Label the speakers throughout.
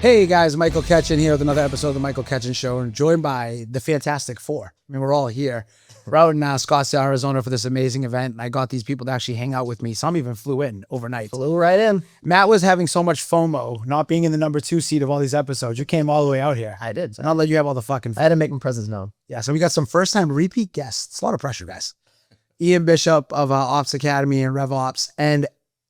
Speaker 1: Hey guys, Michael Ketchen here with another episode of the Michael Ketchen Show, and joined by the Fantastic Four. I mean, we're all here. We're out in Scottsdale, Arizona for this amazing event, and I got these people to actually hang out with me. Some even flew in overnight.
Speaker 2: Flew right in.
Speaker 1: Matt was having so much FOMO, not being in the number 2 seat of all these episodes. You came all the way out here.
Speaker 2: I did.
Speaker 1: So not let you have all the fucking...
Speaker 2: I had to make my presence known.
Speaker 1: Yeah, so we got some first-time repeat guests. It's a lot of pressure, guys. Ian Bishop of Ops Academy and RevOps, and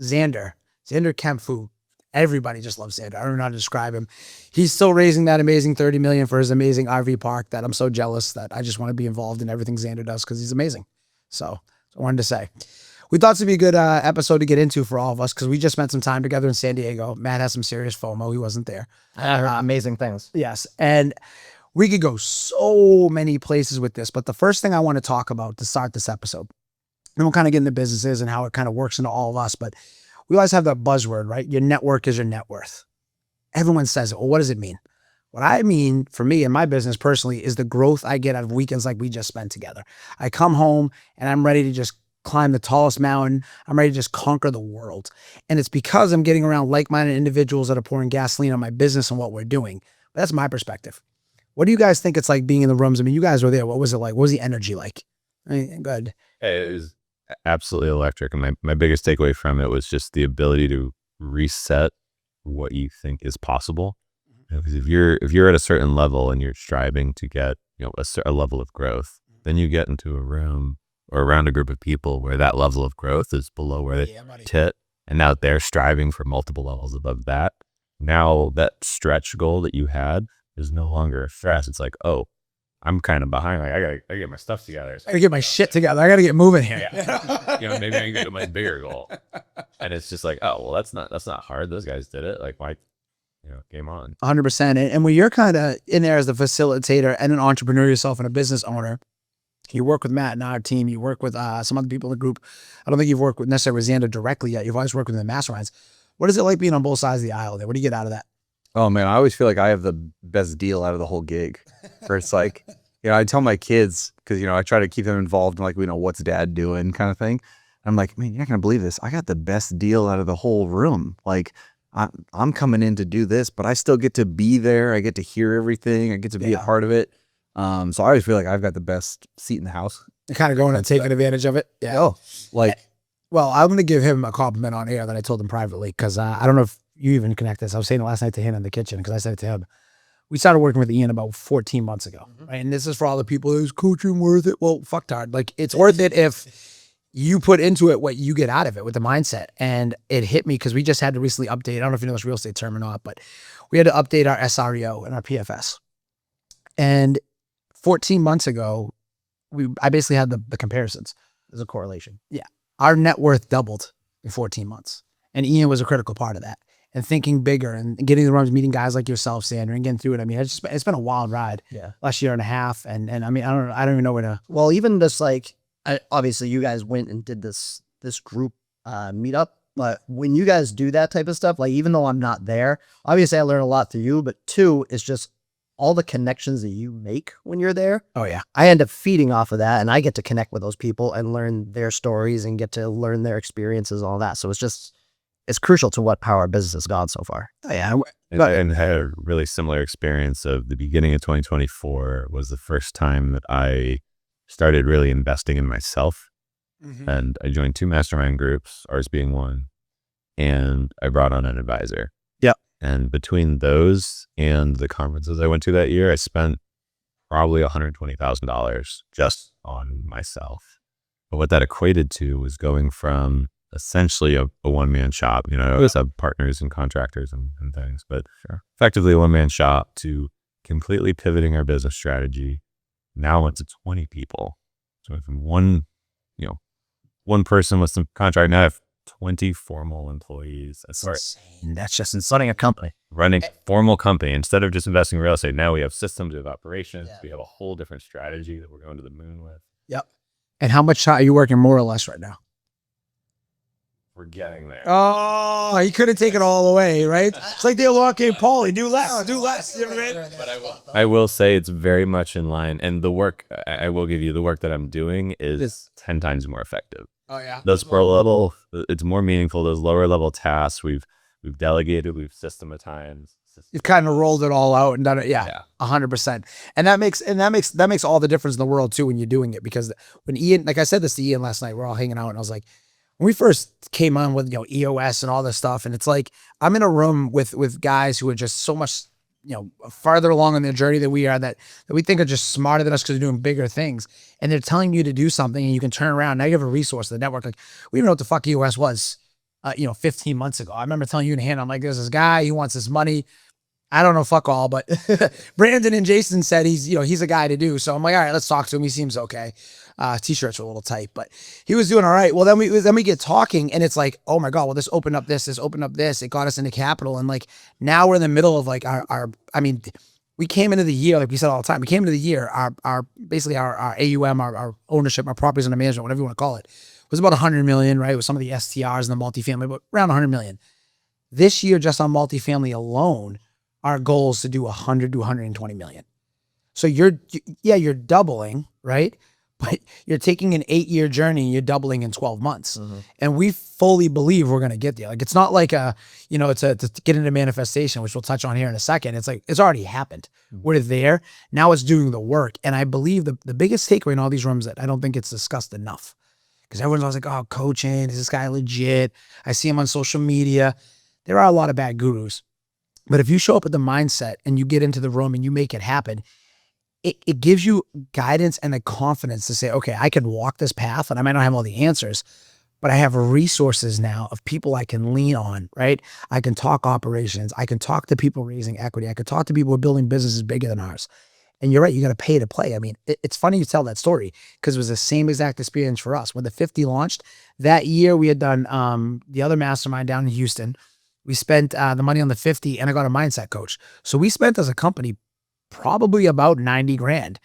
Speaker 1: Zander Kempf, who everybody just loves Zander. I don't know how to describe him. He's still raising that amazing $30 million for his amazing RV park that I'm so jealous that I just want to be involved in everything Zander does because he's amazing. So I wanted to say. We thought this would be a good episode to get into for all of us because we just spent some time together in San Diego. Matt has some serious FOMO. He wasn't there.
Speaker 2: I heard amazing things.
Speaker 1: Yes. And we could go so many places with this, but the first thing I want to talk about to start this episode, and we'll kind of get into businesses and how it kind of works into all of us, but we always have that buzzword, right? Your network is your net worth. Everyone says it. Well, what does it mean? What I mean for me and my business personally is the growth I get out of weekends like we just spent together. I come home and I'm ready to just climb the tallest mountain. I'm ready to just conquer the world. And it's because I'm getting around like-minded individuals that are pouring gasoline on my business and what we're doing. But that's my perspective. What do you guys think it's like being in the rooms? I mean, you guys were there. What was it like? What was the energy like? I mean, good.
Speaker 3: It was absolutely electric. And my biggest takeaway from it was just the ability to reset what you think is possible. Because if you're at a certain level and you're striving to get a level of growth, then you get into a room or around a group of people where that level of growth is below where they hit, and now they're striving for multiple levels above that. Now that stretch goal that you had is no longer a stress. It's like, oh, I'm kind of behind. Like I gotta get my stuff together.
Speaker 1: I gotta get my shit together. I gotta get moving here.
Speaker 3: Yeah. Maybe I can get to my bigger goal. And it's just like, oh, well, that's not hard. Those guys did it. Like, why, game on.
Speaker 1: 100%. And when you're kind of in there as the facilitator and an entrepreneur yourself and a business owner, you work with Matt and our team. You work with some other people in the group. I don't think you've worked with necessarily with Zander directly yet. You've always worked with the masterminds. What is it like being on both sides of the aisle there? What do you get out of that?
Speaker 4: Oh man, I always feel like I have the best deal out of the whole gig. Where it's like, I tell my kids, because I try to keep them involved in like, what's dad doing kind of thing. I'm like, man, you're not gonna believe this. I got the best deal out of the whole room. Like, I'm coming in to do this, but I still get to be there. I get to hear everything. I get to be a part of it. So I always feel like I've got the best seat in the house.
Speaker 1: You're kind of going and taking advantage of it. Yeah.
Speaker 4: Oh, like,
Speaker 1: well, I'm going to give him a compliment on air that I told him privately because I don't know if you even connect this. I was saying it last night to him in the kitchen because I said it to him. We started working with Ian about 14 months ago. Right? And this is for all the people, is coaching worth it? Well, fuck hard. Like, it's worth it if you put into it what you get out of it with the mindset. And it hit me because we just had to recently update. I don't know if you know this real estate term or not, but we had to update our SREO and our PFS. And 14 months ago, I basically had the comparisons.
Speaker 2: There's a correlation.
Speaker 1: Yeah. Our net worth doubled in 14 months. And Ian was a critical part of that. And thinking bigger and getting in the rooms, meeting guys like yourself, Zander, and getting through it. I mean, it's been a wild ride.
Speaker 2: Yeah.
Speaker 1: Last year and a half. And I mean, I don't even know where to.
Speaker 2: Well, even just like, obviously you guys went and did this group meetup. But when you guys do that type of stuff, like even though I'm not there, obviously I learn a lot through you. But two, it's just all the connections that you make when you're there.
Speaker 1: Oh yeah.
Speaker 2: I end up feeding off of that, and I get to connect with those people and learn their stories and get to learn their experiences, all that. So it's crucial to how our business has gone so far.
Speaker 1: Oh yeah.
Speaker 3: And had a really similar experience of the beginning of 2024 was the first time that I started really investing in myself. Mm-hmm. And I joined 2 mastermind groups, ours being one, and I brought on an advisor.
Speaker 1: Yeah.
Speaker 3: And between those and the conferences I went to that year, I spent probably $120,000 just on myself. But what that equated to was going from essentially a one-man shop. I always have partners and contractors and things, but effectively a one-man shop to completely pivoting our business strategy. Now it's 20 people. So from one person with some contract, now I have 20 formal employees.
Speaker 2: That's just running a company.
Speaker 3: Running a formal company. Instead of just investing in real estate, now we have systems, we have operations, we have a whole different strategy that we're going to the moon with.
Speaker 1: Yep. And how much are you working more or less right now?
Speaker 3: We're getting there.
Speaker 1: Oh, he couldn't take it all away, right? It's like the Lockheed Paulie, do less. You know what I mean?
Speaker 3: But I will say it's very much in line. And the work, I will give you, the work that I'm doing is 10 times more effective.
Speaker 1: Oh yeah.
Speaker 3: Those pro level, it's more meaningful. Those lower level tasks, we've delegated, we've systematized.
Speaker 1: You've kind of rolled it all out and done it.
Speaker 3: Yeah.
Speaker 1: Yeah, 100%. And that makes all the difference in the world too when you're doing it. Because when Ian, like I said this to Ian last night, we're all hanging out, and I was like, when we first came on with EOS and all this stuff, and it's like I'm in a room with guys who are just so much farther along on their journey than we are, that we think are just smarter than us because they're doing bigger things, and they're telling you to do something, and you can turn around. Now you have a resource, the network. Like, we didn't know what the fuck EOS was 15 months ago. I remember telling you in hand, I'm like, there's this guy, he wants this money. I don't know fuck all, but Brandon and Jason said he's a guy to do. So I'm like, all right, let's talk to him. He seems okay. T-shirts were a little tight, but he was doing all right. Well, then we get talking, and it's like, oh my God, well, this opened up this opened up this. It got us into capital. And like, now we're in the middle of like we came into the year, like we said all the time, we came into the year, our basically our AUM, our ownership, our properties under management, whatever you want to call it, was about 100 million, right? With some of the STRs and the multifamily, but around 100 million. This year, just on multifamily alone, our goal is to do 100 to 120 million. So you're doubling, right? But you're taking an 8-year journey and you're doubling in 12 months. Mm-hmm. And we fully believe we're going to get there. Like, it's not like to get into manifestation, which we'll touch on here in a second. It's like, it's already happened. Mm-hmm. We're there. Now it's doing the work. And I believe the biggest takeaway in all these rooms that I don't think it's discussed enough, because everyone's always like, oh, coaching, is this guy legit? I see him on social media. There are a lot of bad gurus. But if you show up with the mindset and you get into the room and you make it happen, it gives you guidance and the confidence to say, okay, I can walk this path, and I might not have all the answers, but I have resources now of people I can lean on, right? I can talk operations. I can talk to people raising equity. I can talk to people who are building businesses bigger than ours. And you're right, you got to pay to play. I mean, it's funny you tell that story, because it was the same exact experience for us. When the 50 launched, that year we had done the other mastermind down in Houston. We spent the money on the 50, and I got a mindset coach. So we spent as a company probably about 90 grand,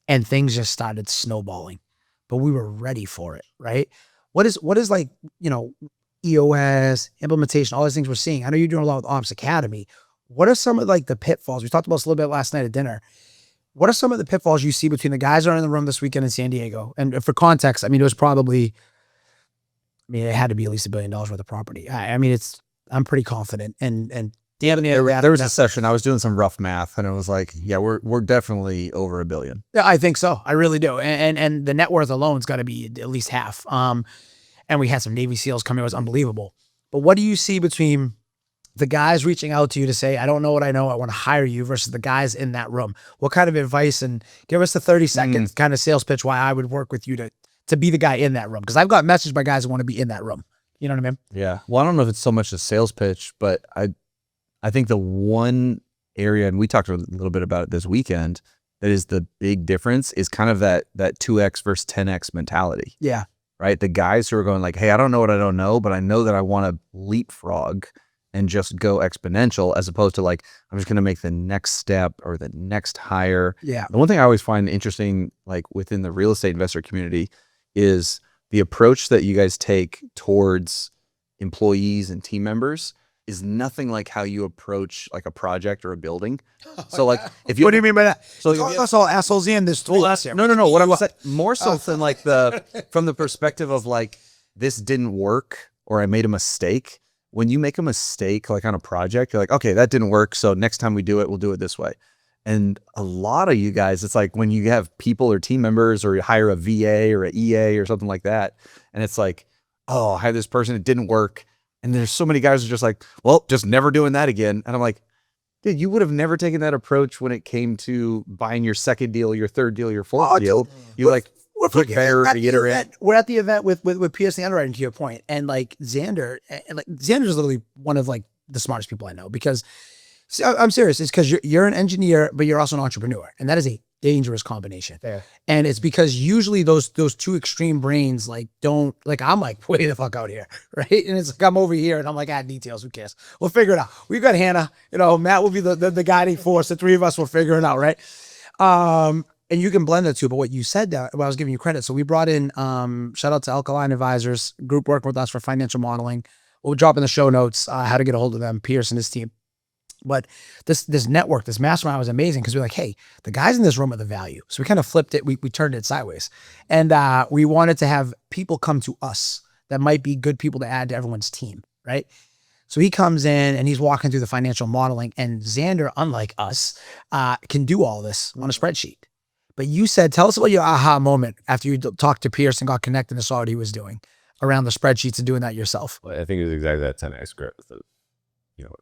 Speaker 1: and things just started snowballing, but we were ready for it, right? What is like, EOS, implementation, all these things we're seeing. I know you're doing a lot with Ops Academy. What are some of like the pitfalls? We talked about this a little bit last night at dinner. What are some of the pitfalls you see between the guys that are in the room this weekend in San Diego? And for context, it was probably, it had to be at least $1 billion worth of property. I'm pretty confident. And
Speaker 4: there was a session, I was doing some rough math, and it was like, yeah, we're definitely over $1 billion.
Speaker 1: Yeah, I think so. I really do. And the net worth alone's got to be at least half. And we had some Navy SEALs come here. It was unbelievable. But what do you see between the guys reaching out to you to say, I don't know what I know, I want to hire you, versus the guys in that room? What kind of advice, and give us the 30 second kind of sales pitch why I would work with you to be the guy in that room? Because I've got messaged by guys who want to be in that room. You know what I mean?
Speaker 4: Yeah. Well, I don't know if it's so much a sales pitch, but I think the one area, and we talked a little bit about it this weekend, that is the big difference is kind of that 2X versus 10X mentality.
Speaker 1: Yeah.
Speaker 4: Right? The guys who are going like, hey, I don't know what I don't know, but I know that I want to leapfrog and just go exponential, as opposed to like, I'm just going to make the next step or the next hire.
Speaker 1: Yeah.
Speaker 4: The one thing I always find interesting, like within the real estate investor community, is the approach that you guys take towards employees and team members is nothing like how you approach like a project or a building. So like, if you,
Speaker 1: what do you mean by that?
Speaker 4: So
Speaker 1: that's all assholes in this tool.
Speaker 4: No. What I'm saying, more so than like from the perspective of like, this didn't work or I made a mistake. When you make a mistake, like on a project, you're like, okay, that didn't work. So next time we do it, we'll do it this way. And a lot of you guys, it's like when you have people or team members, or you hire a VA or an EA or something like that. And it's like, oh, I had this person, it didn't work. And there's so many guys who are just like, well, just never doing that again. And I'm like, dude, you would have never taken that approach when it came to buying your second deal, your third deal, your fourth deal. You like, we're at
Speaker 1: the event with Pierce Underwriting, to your point. And like Zander, Zander's literally one of like the smartest people I know, because I'm serious. It's because you're an engineer, but you're also an entrepreneur. And that is a dangerous combination.
Speaker 2: Yeah.
Speaker 1: And it's because usually those two extreme brains don't I'm like way the fuck out here, right? And it's like I'm over here and I'm like, details, who cares? We'll figure it out. We've got Hannah, Matt will be the guiding force. The three of us will figure it out, right? And you can blend the two. But what you said, I was giving you credit. So we brought in shout out to Alkaline Advisors, group working with us for financial modeling. We'll drop in the show notes how to get a hold of them, Pierce and his team. But this network, this mastermind was amazing, because we're like, hey, the guys in this room are the value. So we kind of flipped it. We turned it sideways. And we wanted to have people come to us that might be good people to add to everyone's team, right? So he comes in and he's walking through the financial modeling, and Zander, unlike us, can do all this on a spreadsheet. But you said, tell us about your aha moment after you talked to Pierce and got connected and saw what he was doing around the spreadsheets and doing that yourself.
Speaker 3: I think it was exactly that 10x growth. You know,